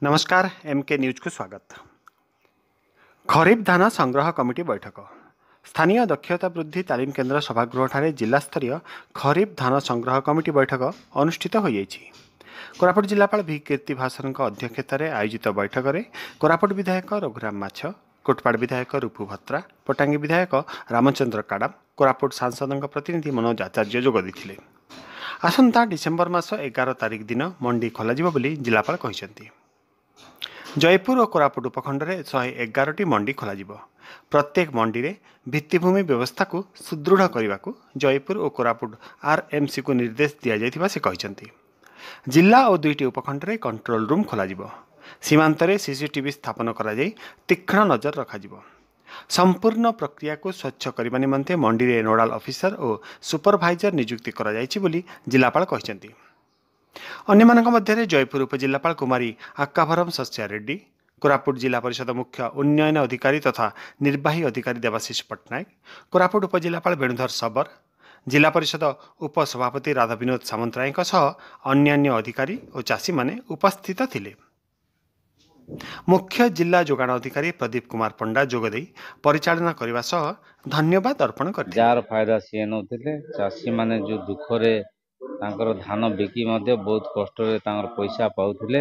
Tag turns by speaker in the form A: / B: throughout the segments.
A: नमस्कार MK news को स्वागत। खरीफ धान संग्रह कमिटी बैठक स्थानीय दक्षता वृद्धि तालीम केन्द्र सभागृह जिला स्तरीय खरीफ धान संग्रह कमिटी बैठक अनुष्ठित हो कोरापुट जिलापाल भि कीर्ति भासन अध्यक्षतार आयोजित बैठक में कोरापुट विधायक रघुराम माछ, कोटपाड़ विधायक रूपू भत्रा, पटांगी विधायक रामचंद्र काडाम, कोरापुट सांसद प्रतिनिधि मनोज आचार्य जोग देते। आसंता डिसेम्बर मास 11 तारिख दिन मंडी खोल जिलापाल कहते। जयपुर और कोरापुट उपखंड में 111टी मंडी खोल प्रत्येक मंडी में भित्तिभूमि व्यवस्था को सुदृढ़ करने को जयपुर और कोरापुट आरएमसी को निर्देश दि जाइथिबा से कहते। जिला और 2टी उपखंड में कंट्रोल रूम खोल सीमांत सीसीटीवी स्थापन कर तीक्ष्ण नजर रखा संपूर्ण प्रक्रिया को स्वच्छ करने निमंते मंडी में नोडाल ऑफिसर और सुपरभाइजर नियुक्ति कर जिलापाल कहते। अन्यमानक मध्य जयपुर उपजिलापाल कुमारी आक्काभरम सस्या रेड्डी, कोरापुट जिला परिषद मुख्य उन्नयन अधिकारी तथा निर्वाही अधिकारी देवाशीष पट्टनायक, कोरापुट उपजिलापाल वेणुधर सबर, जिला परिषद उपसभापति राधा विनोद सामंतराय अन्यान्य अधिकारी और चाषी माने उपस्थित थिले। मुख्य जिला जोगाण अधिकारी प्रदीप कुमार पंडा जोगदे परिचालना करने सह धन्यवाद अर्पण करथिले।
B: जार फायदा सीए नौथिले चाषी माने जो दुखरे तांकर धान बिकी मध्य बहुत कष्ट पैसा पाउथिले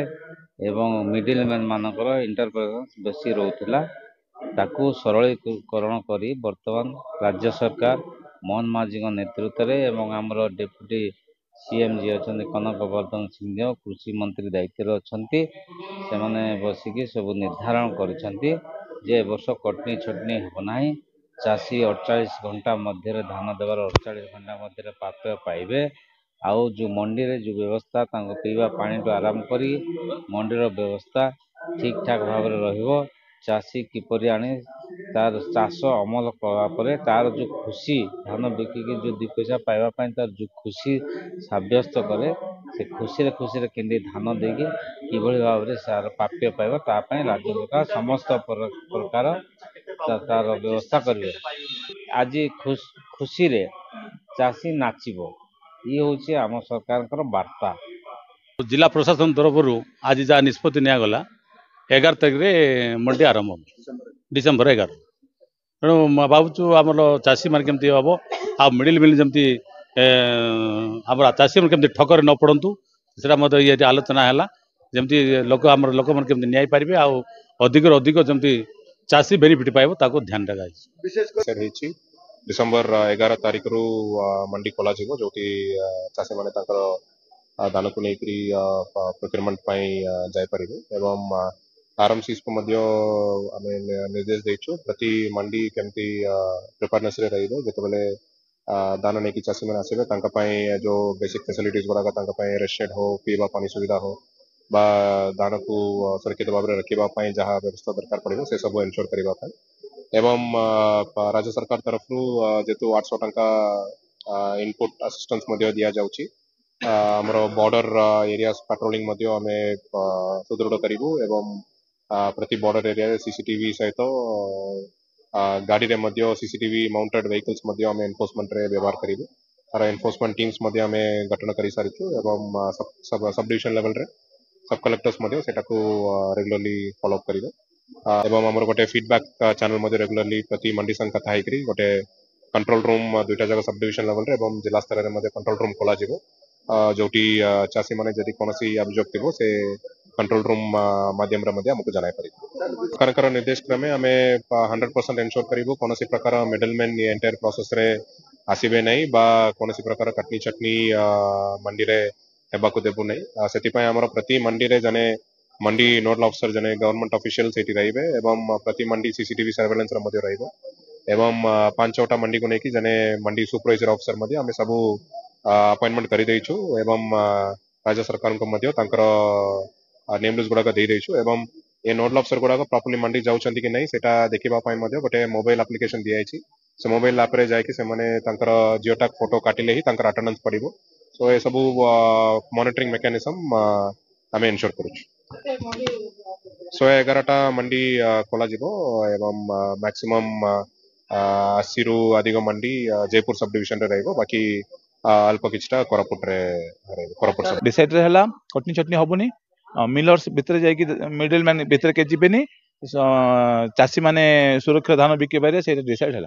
B: एवं मिडिल मैन मानकर इंटरप्रेनेंस बेसी रोथिला ताकू सरलीकरण करी वर्तमान राज्य सरकार मोहन माझी नेतृत्व में एवं आमर डेप्यूटी सीएम जी अच्छा कनक वर्धन सिंह कृषि मंत्री दायित्व अच्छे से मैंने बसिकी सब निर्धारण कर वर्ष कटनी छटनी हेना चाषी 48 घंटा मध्य धान देवार 48 घंटा मध्य प्राप्य पाइबे। आउ जो मंडी रे जो व्यवस्था पीवा पानी तो आराम करी मंडीर व्यवस्था ठीक ठाक भाव रहिबो। चाषी किपरि आनी तार चाष अमल कला तार जो खुशी धान बिकिकी जो 2 पैसा पाइबा तार जो खुशी सब्यस्त करे से खुशी केंद्र धान देगी किभली भाव में सार प्राप्य पाइबा तापाई राज्य सरकार समस्त प्रकार तार व्यवस्था करेंगे। आज खुशी रे चाषी नाचिबो ये हूँ आम सरकार वार्ता।
C: जिला प्रशासन तरफ आज जहाँ निष्पत्ति निगला 11 तारिख में मंडी आरंभ डिसेम्बर 11 तेणु भावुँ आम चाषी मैंने केमती हम आ मिडिल मिल जमी आम चाषी मैंने केमती ठकर न पड़ू से ये आलोचना है जमी लोक आम लोक मैंने केमती न्याय पारे अधिक जमी चाषी बेनिफिट पाइब ताको ध्यान रखा।
D: डिसेम्बर 11 तारिख रु मंडी खोल जो चाषी मैंने धान को लेकर प्रोक्योरमेंट जापर एवं आरएमसी को आम निर्देश देचु प्रति मंडी केमती प्रिपेयरनेस रे धान नहीं चाषी मैंने आसवे जो बेसिक फैसिलिटीज गुड़ाक रेस्टेड हो पीवा पानी सुविधा हो बा धान को सुरक्षित भाव में रखापी जहाँ व्यवस्था दरकार पड़ो से सब एनश्योर करने एवं राज्य सरकार तरफ जेतु 800 टंका इनपुट असिस्टेंस दि जाउची हमर बॉर्डर एरिया पेट्रोलिंग आम सुदृढ़ करूँ एवं प्रति बॉर्डर एरिया सीसीटीवी सहित गाड़ी रे सीसीटीवी माउंटेड व्हीकल्स आम एनफोर्समेंट रे व्यवहार करूँ तार एनफोर्समेंट टीम्स आम गठन कर सारी एवं सब डिविजन लेवल रे सब कलेक्टर्स रेगुलरली फॉलोअप करेंगे एवं आमर गोटे फीडबैक चैनल रेगुलरली प्रति मंडी संग कथा गोटे कंट्रोल रूम 2टा जगह सब डिविजन लेवल रे एवं जिला स्तर में कंट्रोल रूम खोल जोटी चाषी मैंने जदि कौन अभियोग थी से कंट्रोल रूम माध्यम आमको जन पारे सरकार निर्देश क्रमे आम 100% एनश्योर करूँ कौन प्रकार मिडलमैन ये एंटायर प्रोसेस रे आसबे नहीं बा कौन प्रकार कटनी चटनी मंडी रे हेबाकू देबू नहीं से आमर प्रति मंडी रे जने मंडी नोडल ऑफिसर जने गवर्नमेंट ऑफिशियल सेठी रहिबे एवं प्रति मंडी सीसीटीवी सर्वेलेंस रे रहिबो एवं 5-6टा मंडी को लेकिन जने मंडी सुपरवाइजर ऑफिसर आम सब अपॉइंटमेंट कर देइछु एवं राज्य सरकार को नेम लिस्ट गुड़ाक दे देइछु एवं ये नोडल ऑफिसर गुड़ाक प्रॉपर्ली मंडी जाउछंती कि नहीं सेटा देखिबा पई गोटे मोबाइल एप्लिकेशन दिया जायछि से मोबाइल ऐप रे जाय कि से माने जियोटैग फोटो काटिले ही अटेंडेंस पड़िबो सो ये सब मॉनिटरिंग मेकानिज्म आम एनश्योर करूछु। 111टा मंडी खोल एवं मैक्सिमम 80 रु अधिक मंडी जयपुर सब डिविजन रे बाकी अल्प किछटा कोरापुट रे कोरापुट सब
E: डिसाइड रे हला कटनी चटनी होबनी मिलर्स भितर जाइए मिडिल मैन भितर के जीवेनि चाषी मैंने सुरक्षा धान बिके पारे से डिसाइड है।